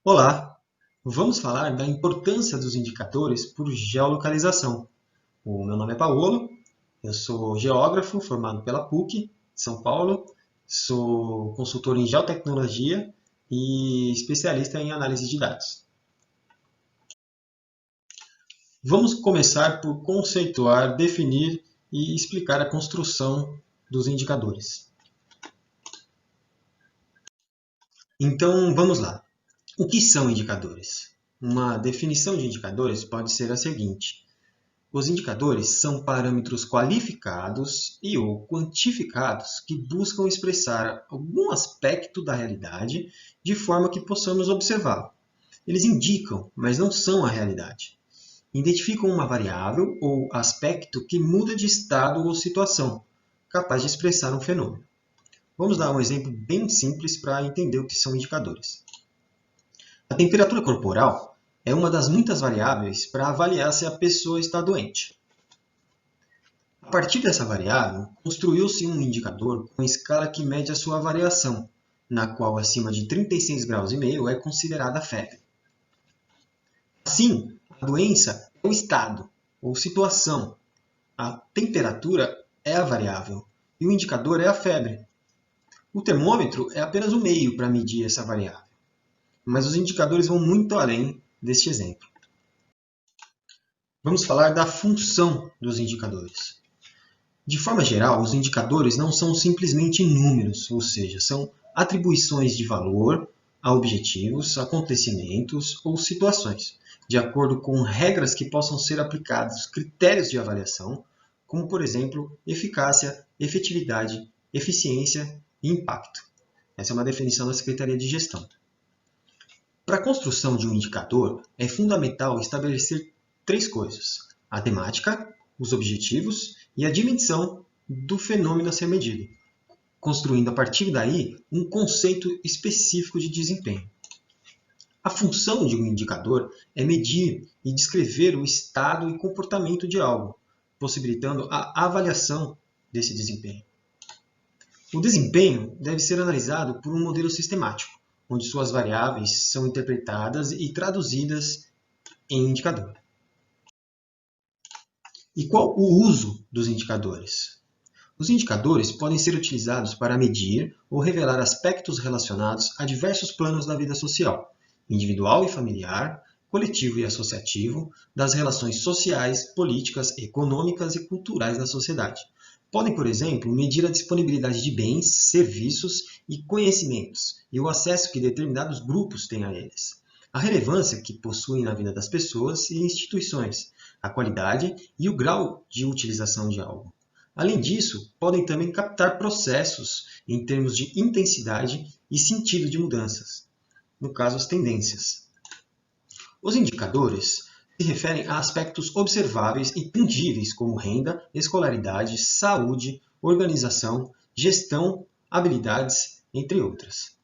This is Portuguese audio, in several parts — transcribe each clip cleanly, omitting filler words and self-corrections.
Olá, vamos falar da importância dos indicadores por geolocalização. O meu nome é Paulo, eu sou geógrafo formado pela PUC de São Paulo, sou consultor em geotecnologia e especialista em análise de dados. Vamos começar por conceituar, definir e explicar a construção dos indicadores. Então, vamos lá. O que são indicadores? Uma definição de indicadores pode ser a seguinte: os indicadores são parâmetros qualificados e/ou quantificados que buscam expressar algum aspecto da realidade de forma que possamos observá-lo. Eles indicam, mas não são a realidade. Identificam uma variável ou aspecto que muda de estado ou situação, capaz de expressar um fenômeno. Vamos dar um exemplo bem simples para entender o que são indicadores. A temperatura corporal é uma das muitas variáveis para avaliar se a pessoa está doente. A partir dessa variável, construiu-se um indicador com escala que mede a sua variação, na qual acima de 36,5 graus é considerada febre. Assim, a doença é o estado ou situação, a temperatura é a variável e o indicador é a febre. O termômetro é apenas o meio para medir essa variável, mas os indicadores vão muito além deste exemplo. Vamos falar da função dos indicadores. De forma geral, os indicadores não são simplesmente números, ou seja, são atribuições de valor a objetivos, acontecimentos ou situações, de acordo com regras que possam ser aplicados critérios de avaliação, como, por exemplo, eficácia, efetividade, eficiência e impacto. Essa é uma definição da Secretaria de Gestão. Para a construção de um indicador, é fundamental estabelecer três coisas: a temática, os objetivos e a dimensão do fenômeno a ser medido, construindo a partir daí um conceito específico de desempenho. A função de um indicador é medir e descrever o estado e comportamento de algo, possibilitando a avaliação desse desempenho. O desempenho deve ser analisado por um modelo sistemático, onde suas variáveis são interpretadas e traduzidas em indicador. E qual o uso dos indicadores? Os indicadores podem ser utilizados para medir ou revelar aspectos relacionados a diversos planos da vida social, individual e familiar, coletivo e associativo, das relações sociais, políticas, econômicas e culturais da sociedade. Podem, por exemplo, medir a disponibilidade de bens, serviços e conhecimentos e o acesso que determinados grupos têm a eles, a relevância que possuem na vida das pessoas e instituições, a qualidade e o grau de utilização de algo. Além disso, podem também captar processos em termos de intensidade e sentido de mudanças, no caso, as tendências. Os indicadores se referem a aspectos observáveis e tangíveis como renda, escolaridade, saúde, organização, gestão, habilidades, entre outras.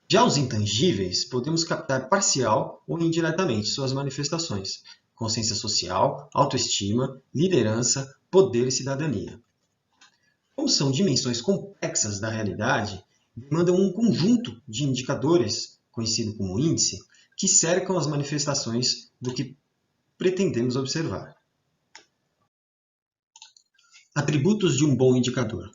Já os intangíveis, podemos captar parcial ou indiretamente suas manifestações: consciência social, autoestima, liderança, poder e cidadania. Como são dimensões complexas da realidade, demandam um conjunto de indicadores, conhecido como índice, que cercam as manifestações do que pretendemos observar. Atributos de um bom indicador.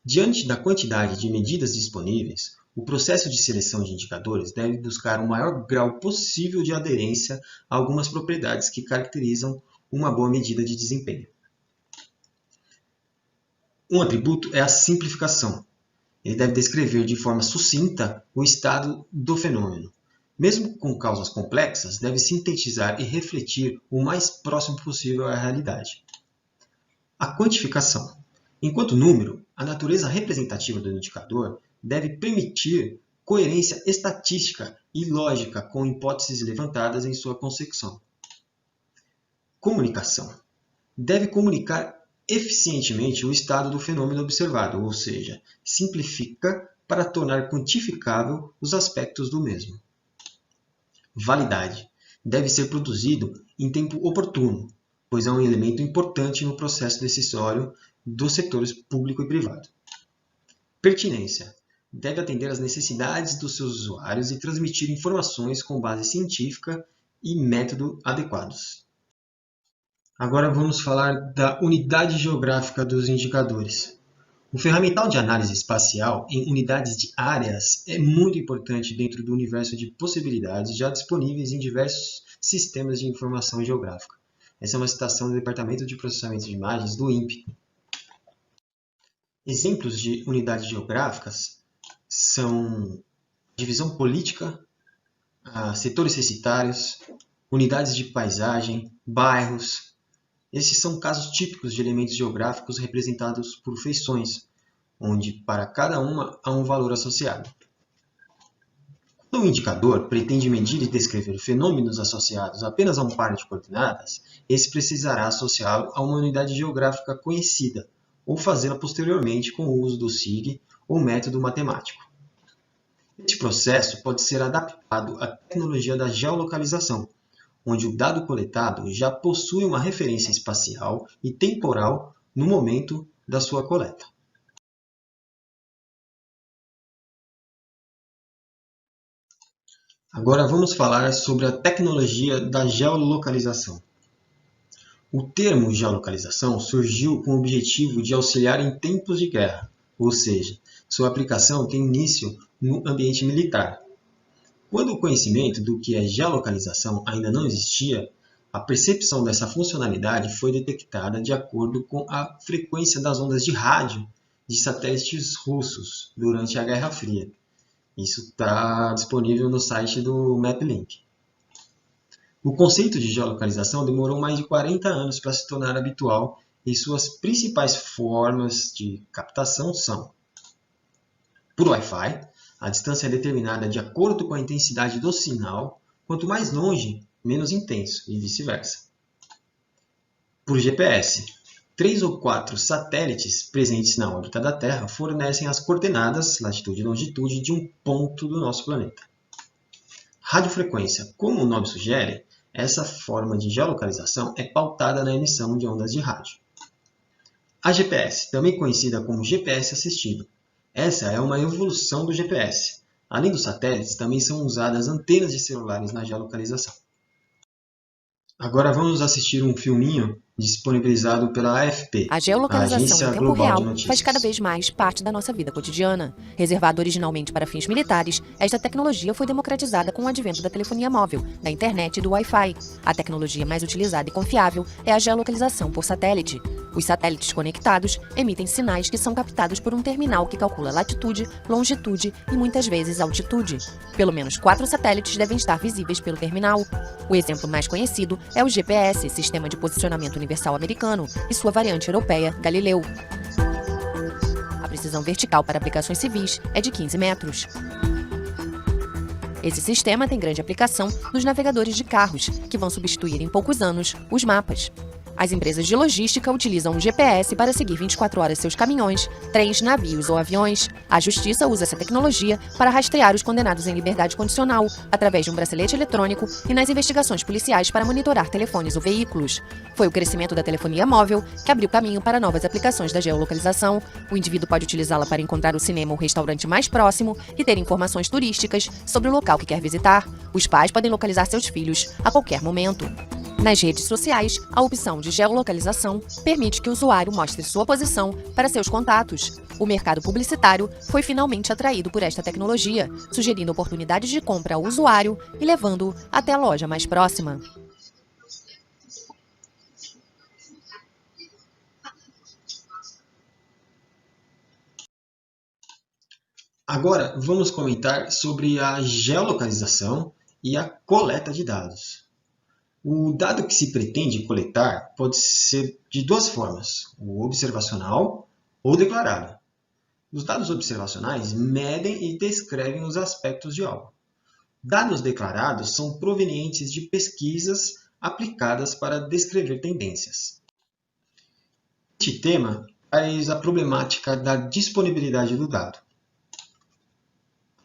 Diante da quantidade de medidas disponíveis, o processo de seleção de indicadores deve buscar o maior grau possível de aderência a algumas propriedades que caracterizam uma boa medida de desempenho. Um atributo é a simplificação. Ele deve descrever de forma sucinta o estado do fenômeno. Mesmo com causas complexas, deve sintetizar e refletir o mais próximo possível à realidade. A quantificação. Enquanto número, a natureza representativa do indicador deve permitir coerência estatística e lógica com hipóteses levantadas em sua concepção. Comunicação. Deve comunicar eficientemente o estado do fenômeno observado, ou seja, simplifica para tornar quantificável os aspectos do mesmo. Validade. Deve ser produzido em tempo oportuno, pois é um elemento importante no processo decisório dos setores público e privado. Pertinência. deve atender às necessidades dos seus usuários e transmitir informações com base científica e método adequados. Agora vamos falar da unidade geográfica dos indicadores. O ferramental de análise espacial em unidades de áreas é muito importante dentro do universo de possibilidades já disponíveis em diversos sistemas de informação geográfica. Essa é uma citação do Departamento de Processamento de Imagens do INPE. Exemplos de unidades geográficas são divisão política, setores censitários, unidades de paisagem, bairros. Esses são casos típicos de elementos geográficos representados por feições, onde para cada uma há um valor associado. Quando um indicador pretende medir e descrever fenômenos associados apenas a um par de coordenadas, esse precisará associá-lo a uma unidade geográfica conhecida, ou fazê-la posteriormente com o uso do SIG ou método matemático. Este processo pode ser adaptado à tecnologia da geolocalização, onde o dado coletado já possui uma referência espacial e temporal no momento da sua coleta. Agora vamos falar sobre a tecnologia da geolocalização. O termo geolocalização surgiu com o objetivo de auxiliar em tempos de guerra, ou seja, sua aplicação tem início no ambiente militar. Quando o conhecimento do que é geolocalização ainda não existia, a percepção dessa funcionalidade foi detectada de acordo com a frequência das ondas de rádio de satélites russos durante a Guerra Fria. Isso está disponível no site do MapLink. O conceito de geolocalização demorou mais de 40 anos para se tornar habitual e suas principais formas de captação são: por Wi-Fi, a distância é determinada de acordo com a intensidade do sinal, quanto mais longe, menos intenso, e vice-versa. Por GPS, 3 ou 4 satélites presentes na órbita da Terra fornecem as coordenadas, latitude e longitude, de um ponto do nosso planeta. Radiofrequência, como o nome sugere, essa forma de geolocalização é pautada na emissão de ondas de rádio. A GPS, também conhecida como GPS assistido. Essa é uma evolução do GPS. Além dos satélites, também são usadas antenas de celulares na geolocalização. Agora vamos assistir um filminho disponibilizado pela AFP, A a geolocalização Agência em tempo Global de real Notícias. faz cada vez mais parte da nossa vida cotidiana. Reservada originalmente para fins militares, esta tecnologia foi democratizada com o advento da telefonia móvel, da internet e do Wi-Fi. A tecnologia mais utilizada e confiável é a geolocalização por satélite. Os satélites conectados emitem sinais que são captados por um terminal que calcula latitude, longitude e muitas vezes altitude. Pelo menos 4 satélites devem estar visíveis pelo terminal. O exemplo mais conhecido é o GPS, Sistema de Posicionamento Universal Americano, e sua variante europeia, Galileu. A precisão vertical para aplicações civis é de 15 metros. Esse sistema tem grande aplicação nos navegadores de carros, que vão substituir em poucos anos os mapas. As empresas de logística utilizam o GPS para seguir 24 horas seus caminhões, trens, navios ou aviões. A Justiça usa essa tecnologia para rastrear os condenados em liberdade condicional, através de um bracelete eletrônico, e nas investigações policiais para monitorar telefones ou veículos. Foi o crescimento da telefonia móvel que abriu caminho para novas aplicações da geolocalização. O indivíduo pode utilizá-la para encontrar o cinema ou restaurante mais próximo e ter informações turísticas sobre o local que quer visitar. Os pais podem localizar seus filhos a qualquer momento. Nas redes sociais, a opção de geolocalização permite que o usuário mostre sua posição para seus contatos. O mercado publicitário foi finalmente atraído por esta tecnologia, sugerindo oportunidades de compra ao usuário e levando-o até a loja mais próxima. Agora vamos comentar sobre a geolocalização e a coleta de dados. O dado que se pretende coletar pode ser de duas formas, o observacional ou declarado. Os dados observacionais medem e descrevem os aspectos de algo. Dados declarados são provenientes de pesquisas aplicadas para descrever tendências. Este tema traz a problemática da disponibilidade do dado.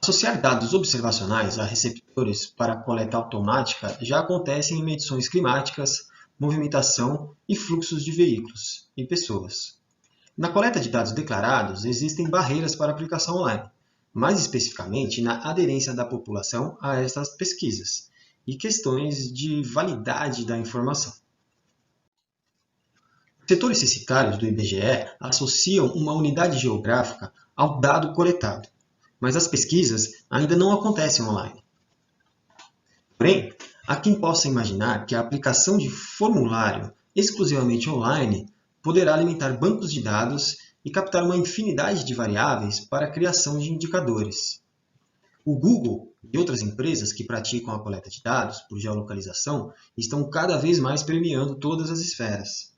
Associar dados observacionais a receptores para coleta automática já acontece em medições climáticas, movimentação e fluxos de veículos e pessoas. Na coleta de dados declarados, existem barreiras para aplicação online. mais especificamente na aderência da população a estas pesquisas e questões de validade da informação. Os setores censitários do IBGE associam uma unidade geográfica ao dado coletado, mas as pesquisas ainda não acontecem online. Porém, há quem possa imaginar que a aplicação de formulário exclusivamente online poderá alimentar bancos de dados e captar uma infinidade de variáveis para a criação de indicadores. O Google e outras empresas que praticam a coleta de dados por geolocalização estão cada vez mais permeando todas as esferas.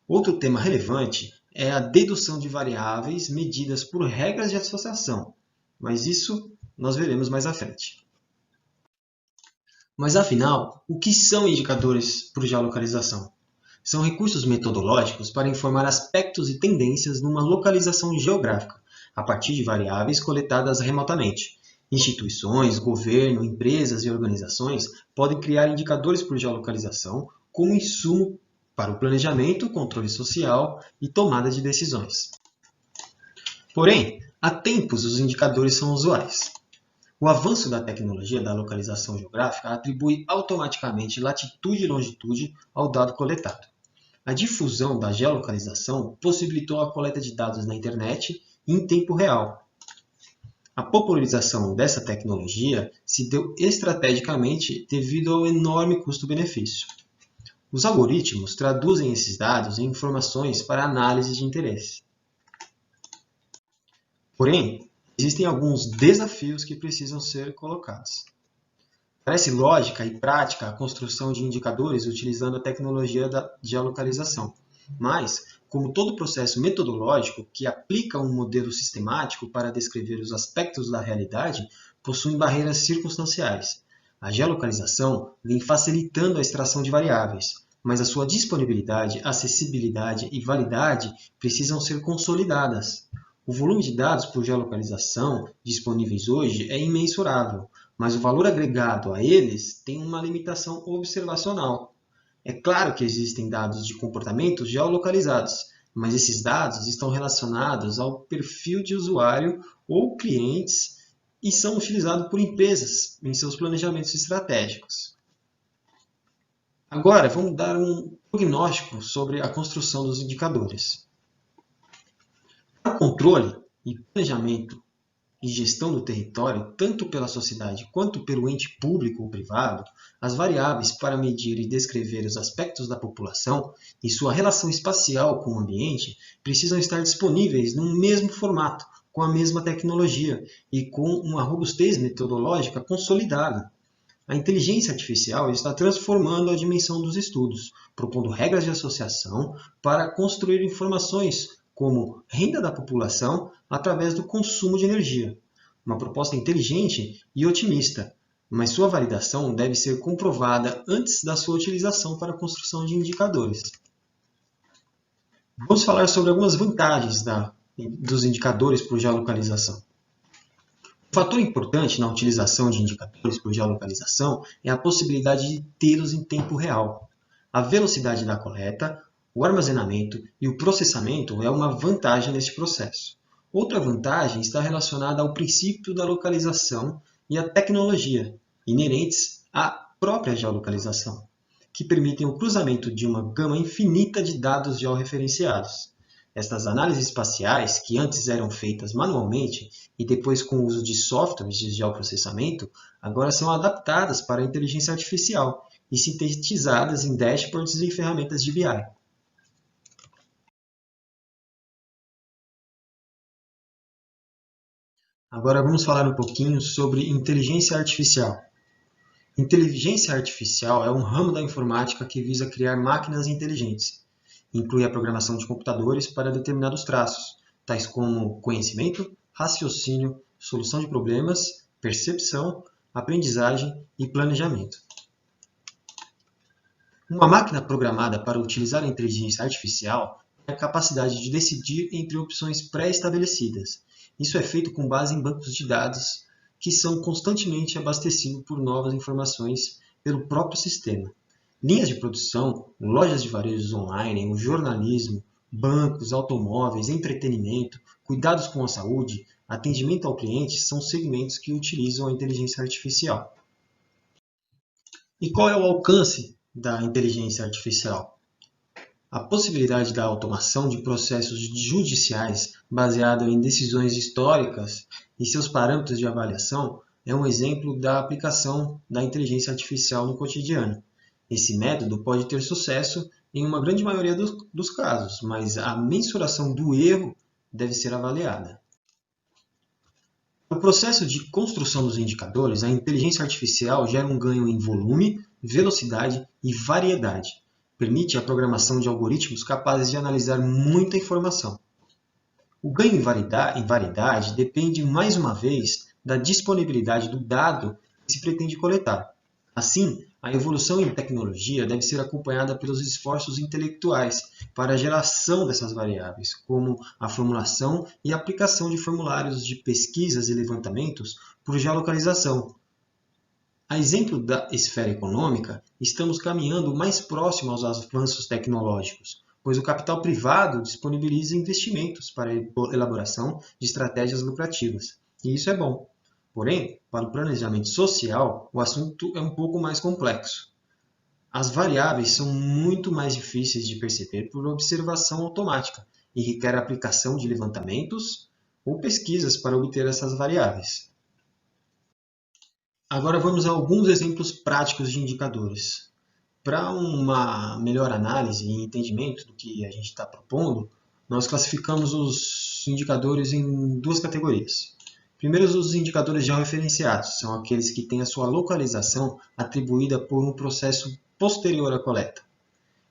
Outro tema relevante é a dedução de variáveis medidas por regras de associação, mas isso nós veremos mais à frente. Mas afinal, o que são indicadores por geolocalização? São recursos metodológicos para informar aspectos e tendências numa localização geográfica, a partir de variáveis coletadas remotamente. Instituições, governo, empresas e organizações podem criar indicadores por geolocalização como insumo para o planejamento, controle social e tomada de decisões. Porém, há tempos os indicadores são usuais. O avanço da tecnologia da localização geográfica atribui automaticamente latitude e longitude ao dado coletado. A difusão da geolocalização possibilitou a coleta de dados na internet em tempo real. A popularização dessa tecnologia se deu estrategicamente devido ao enorme custo-benefício. Os algoritmos traduzem esses dados em informações para análise de interesse. Porém, existem alguns desafios que precisam ser colocados. Parece lógica e prática a construção de indicadores utilizando a tecnologia da geolocalização, mas, como todo processo metodológico que aplica um modelo sistemático para descrever os aspectos da realidade, possui barreiras circunstanciais. A geolocalização vem facilitando a extração de variáveis, mas a sua disponibilidade, acessibilidade e validade precisam ser consolidadas. O volume de dados por geolocalização disponíveis hoje é imensurável, mas o valor agregado a eles tem uma limitação observacional. É claro que existem dados de comportamentos geolocalizados, mas esses dados estão relacionados ao perfil de usuário ou clientes e são utilizados por empresas em seus planejamentos estratégicos. Agora, vamos dar um prognóstico sobre a construção dos indicadores. Para o controle e planejamento e gestão do território, tanto pela sociedade quanto pelo ente público ou privado, as variáveis para medir e descrever os aspectos da população e sua relação espacial com o ambiente precisam estar disponíveis no mesmo formato, com a mesma tecnologia e com uma robustez metodológica consolidada. A inteligência artificial está transformando a dimensão dos estudos, propondo regras de associação para construir informações como renda da população através do consumo de energia. Uma proposta inteligente e otimista, mas sua validação deve ser comprovada antes da sua utilização para a construção de indicadores. Vamos falar sobre algumas vantagens dos indicadores por geolocalização. Um fator importante na utilização de indicadores por geolocalização é a possibilidade de tê-los em tempo real. A velocidade da coleta, o armazenamento e o processamento é uma vantagem neste processo. Outra vantagem está relacionada ao princípio da localização e à tecnologia, inerentes à própria geolocalização, que permitem o cruzamento de uma gama infinita de dados georreferenciados. Estas análises espaciais, que antes eram feitas manualmente e depois com o uso de softwares de geoprocessamento, agora são adaptadas para a inteligência artificial e sintetizadas em dashboards e ferramentas de BI. Agora vamos falar um pouquinho sobre inteligência artificial. Inteligência artificial é um ramo da informática que visa criar máquinas inteligentes. Inclui a programação de computadores para determinados traços, tais como conhecimento, raciocínio, solução de problemas, percepção, aprendizagem e planejamento. Uma máquina programada para utilizar a inteligência artificial tem a capacidade de decidir entre opções pré-estabelecidas. Isso é feito com base em bancos de dados que são constantemente abastecidos por novas informações pelo próprio sistema. Linhas de produção, lojas de varejo online, o jornalismo, bancos, automóveis, entretenimento, cuidados com a saúde, atendimento ao cliente são segmentos que utilizam a inteligência artificial. E qual é o alcance da inteligência artificial? A possibilidade da automação de processos judiciais baseado em decisões históricas e seus parâmetros de avaliação é um exemplo da aplicação da inteligência artificial no cotidiano. Esse método pode ter sucesso em uma grande maioria dos casos, mas a mensuração do erro deve ser avaliada. No processo de construção dos indicadores, a inteligência artificial gera um ganho em volume, velocidade e variedade. Permite a programação de algoritmos capazes de analisar muita informação. O ganho em variedade depende, mais uma vez, da disponibilidade do dado que se pretende coletar. Assim, a evolução em tecnologia deve ser acompanhada pelos esforços intelectuais para a geração dessas variáveis, como a formulação e aplicação de formulários de pesquisas e levantamentos por geolocalização. A exemplo da esfera econômica, estamos caminhando mais próximo aos avanços tecnológicos, pois o capital privado disponibiliza investimentos para a elaboração de estratégias lucrativas. E isso é bom. Porém, para o planejamento social, o assunto é um pouco mais complexo. As variáveis são muito mais difíceis de perceber por observação automática e requer a aplicação de levantamentos ou pesquisas para obter essas variáveis. Agora vamos a alguns exemplos práticos de indicadores. Para uma melhor análise e entendimento do que a gente está propondo, nós classificamos os indicadores em duas categorias. Primeiro, os indicadores georreferenciados, são aqueles que têm a sua localização atribuída por um processo posterior à coleta.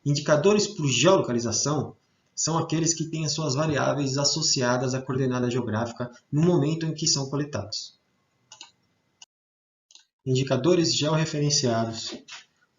Indicadores por geolocalização são aqueles que têm as suas variáveis associadas à coordenada geográfica no momento em que são coletados. Indicadores georreferenciados.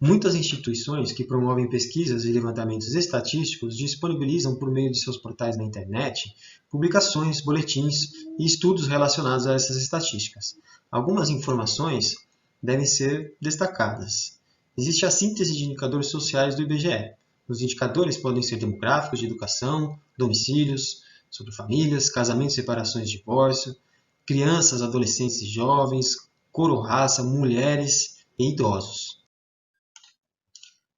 Muitas instituições que promovem pesquisas e levantamentos estatísticos disponibilizam por meio de seus portais na internet publicações, boletins e estudos relacionados a essas estatísticas. Algumas informações devem ser destacadas. Existe a síntese de indicadores sociais do IBGE. Os indicadores podem ser demográficos, de educação, domicílios, sobre famílias, casamentos, separações, divórcio, crianças, adolescentes e jovens, cor ou raça, mulheres e idosos.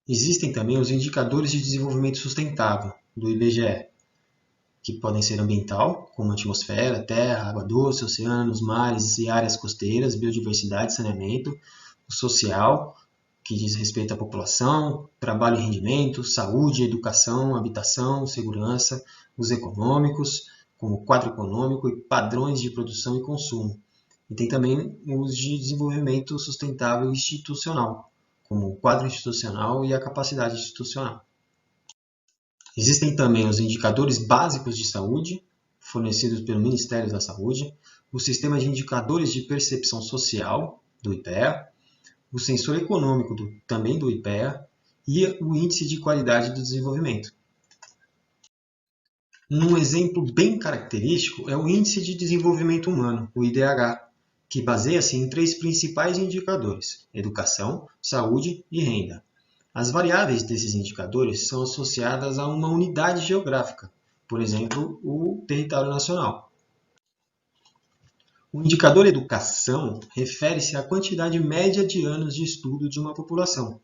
Existem também os indicadores de desenvolvimento sustentável do IBGE, que podem ser ambiental, como atmosfera, terra, água doce, oceanos, mares e áreas costeiras, biodiversidade, saneamento, o social, que diz respeito à população, trabalho e rendimento, saúde, educação, habitação, segurança, os econômicos, como o quadro econômico e padrões de produção e consumo. E tem também os de desenvolvimento sustentável institucional, como o quadro institucional e a capacidade institucional. Existem também os indicadores básicos de saúde, fornecidos pelo Ministério da Saúde, o sistema de indicadores de percepção social, do IPEA, o sensor econômico, também do IPEA, e o índice de qualidade do desenvolvimento. Um exemplo bem característico é o Índice de Desenvolvimento Humano, o IDH, que baseia-se em três principais indicadores: educação, saúde e renda. As variáveis desses indicadores são associadas a uma unidade geográfica, por exemplo, o território nacional. O indicador educação refere-se à quantidade média de anos de estudo de uma população.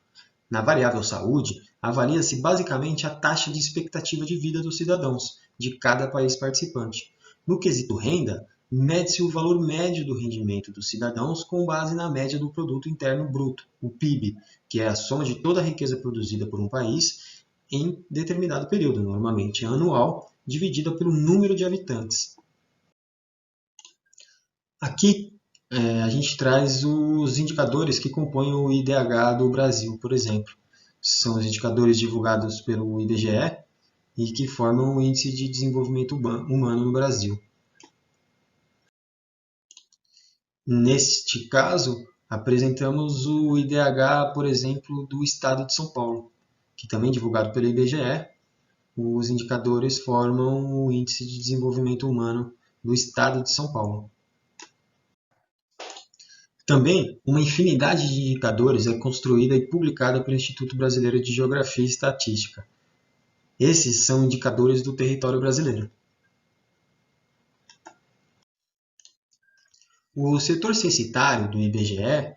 Na variável saúde, avalia-se basicamente a taxa de expectativa de vida dos cidadãos de cada país participante. No quesito renda, mede-se o valor médio do rendimento dos cidadãos com base na média do Produto Interno Bruto, o PIB, que é a soma de toda a riqueza produzida por um país em determinado período, normalmente anual, dividida pelo número de habitantes. Aqui a gente traz os indicadores que compõem o IDH do Brasil, por exemplo. São os indicadores divulgados pelo IBGE e que formam o Índice de Desenvolvimento Humano no Brasil. Neste caso, apresentamos o IDH, por exemplo, do Estado de São Paulo, que também é divulgado pelo IBGE. Os indicadores formam o Índice de Desenvolvimento Humano do Estado de São Paulo. Também, uma infinidade de indicadores é construída e publicada pelo Instituto Brasileiro de Geografia e Estatística. Esses são indicadores do território brasileiro. O setor censitário do IBGE,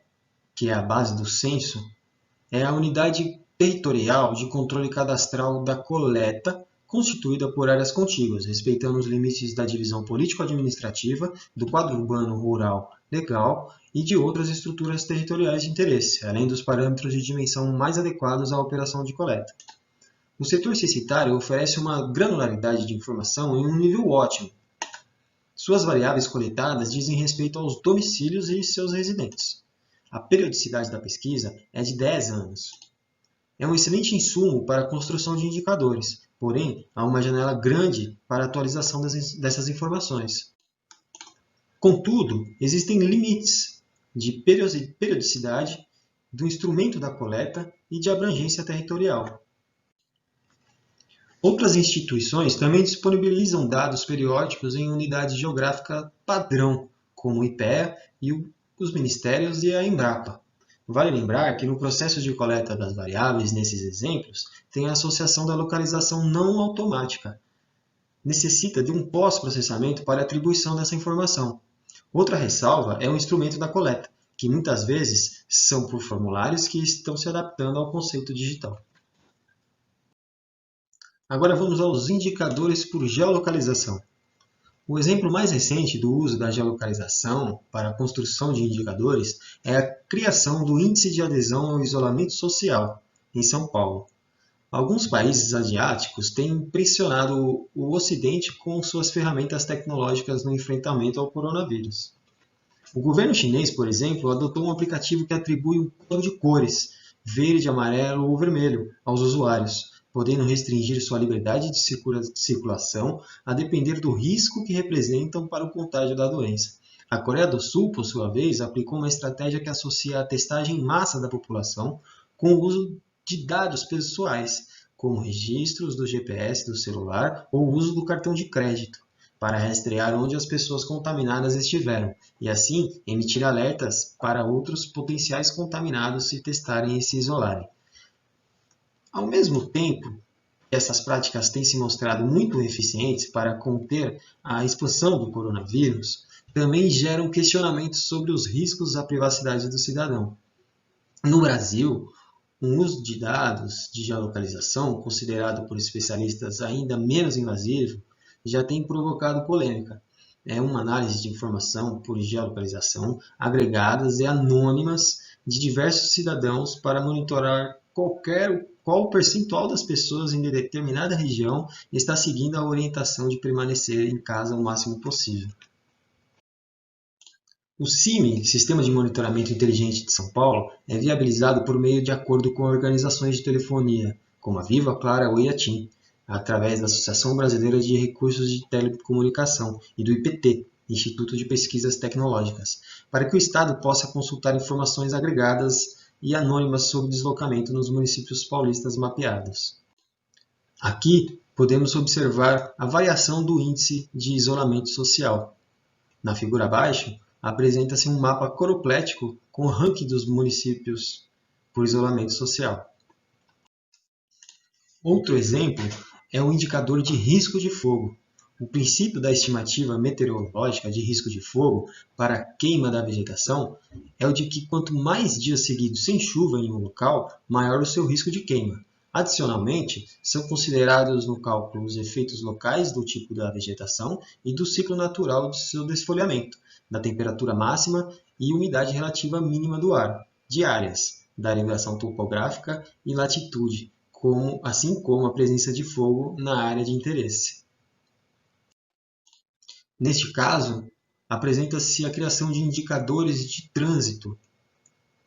que é a base do censo, é a unidade territorial de controle cadastral da coleta, constituída por áreas contíguas, respeitando os limites da divisão político-administrativa, do quadro urbano rural legal e de outras estruturas territoriais de interesse, além dos parâmetros de dimensão mais adequados à operação de coleta. O setor censitário oferece uma granularidade de informação em um nível ótimo. Suas variáveis coletadas dizem respeito aos domicílios e seus residentes. A periodicidade da pesquisa é de 10 anos. É um excelente insumo para a construção de indicadores, porém, há uma janela grande para a atualização dessas informações. Contudo, existem limites de periodicidade do instrumento da coleta e de abrangência territorial. Outras instituições também disponibilizam dados periódicos em unidade geográfica padrão, como o IPEA e os ministérios e a Embrapa. Vale lembrar que no processo de coleta das variáveis nesses exemplos, tem a associação da localização não automática. Necessita de um pós-processamento para a atribuição dessa informação. Outra ressalva é o instrumento da coleta, que muitas vezes são por formulários que estão se adaptando ao conceito digital. Agora vamos aos indicadores por geolocalização. O exemplo mais recente do uso da geolocalização para a construção de indicadores é a criação do Índice de Adesão ao Isolamento Social, em São Paulo. Alguns países asiáticos têm pressionado o Ocidente com suas ferramentas tecnológicas no enfrentamento ao coronavírus. O governo chinês, por exemplo, adotou um aplicativo que atribui um plano de cores, verde, amarelo ou vermelho, aos usuários, podendo restringir sua liberdade de circulação a depender do risco que representam para o contágio da doença. A Coreia do Sul, por sua vez, aplicou uma estratégia que associa a testagem em massa da população com o uso de dados pessoais, como registros do GPS do celular ou o uso do cartão de crédito, para rastrear onde as pessoas contaminadas estiveram e, assim, emitir alertas para outros potenciais contaminados se testarem e se isolarem. Ao mesmo tempo, essas práticas têm se mostrado muito eficientes para conter a expansão do coronavírus, também geram questionamentos sobre os riscos à privacidade do cidadão. No Brasil, o uso de dados de geolocalização, considerado por especialistas ainda menos invasivo, já tem provocado polêmica. É uma análise de informação por geolocalização agregadas e anônimas de diversos cidadãos para monitorar qual o percentual das pessoas em determinada região está seguindo a orientação de permanecer em casa o máximo possível. O CIMI, Sistema de Monitoramento Inteligente de São Paulo, é viabilizado por meio de acordo com organizações de telefonia, como a Viva, Clara ou a TIM, através da Associação Brasileira de Recursos de Telecomunicação e do IPT, Instituto de Pesquisas Tecnológicas, para que o Estado possa consultar informações agregadas e anônimas sobre deslocamento nos municípios paulistas mapeados. Aqui podemos observar a variação do índice de isolamento social. Na figura abaixo, apresenta-se um mapa coroplético com o ranking dos municípios por isolamento social. Outro exemplo é o indicador de risco de fogo. O princípio da estimativa meteorológica de risco de fogo para a queima da vegetação é o de que quanto mais dias seguidos sem chuva em um local, maior o seu risco de queima. Adicionalmente, são considerados no cálculo os efeitos locais do tipo da vegetação e do ciclo natural de seu desfolhamento, da temperatura máxima e umidade relativa mínima do ar, de áreas, da elevação topográfica e latitude, assim como a presença de fogo na área de interesse. Neste caso, apresenta-se a criação de indicadores de trânsito.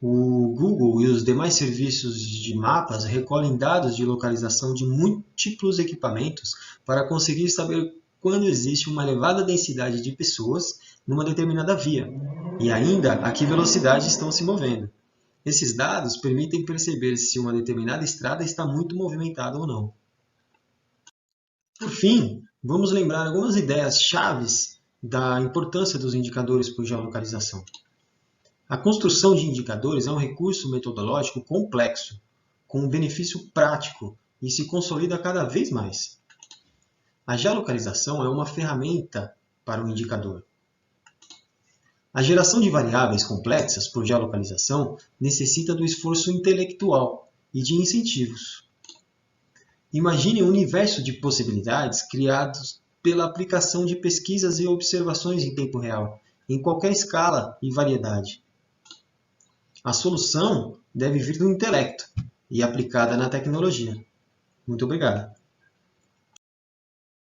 O Google e os demais serviços de mapas recolhem dados de localização de múltiplos equipamentos para conseguir saber quando existe uma elevada densidade de pessoas numa determinada via e ainda a que velocidade estão se movendo. Esses dados permitem perceber se uma determinada estrada está muito movimentada ou não. Por fim, vamos lembrar algumas ideias chaves da importância dos indicadores por geolocalização. A construção de indicadores é um recurso metodológico complexo, com um benefício prático e se consolida cada vez mais. A geolocalização é uma ferramenta para o indicador. A geração de variáveis complexas por geolocalização necessita do esforço intelectual e de incentivos. Imagine um universo de possibilidades criados pela aplicação de pesquisas e observações em tempo real, em qualquer escala e variedade. A solução deve vir do intelecto e aplicada na tecnologia. Muito obrigado.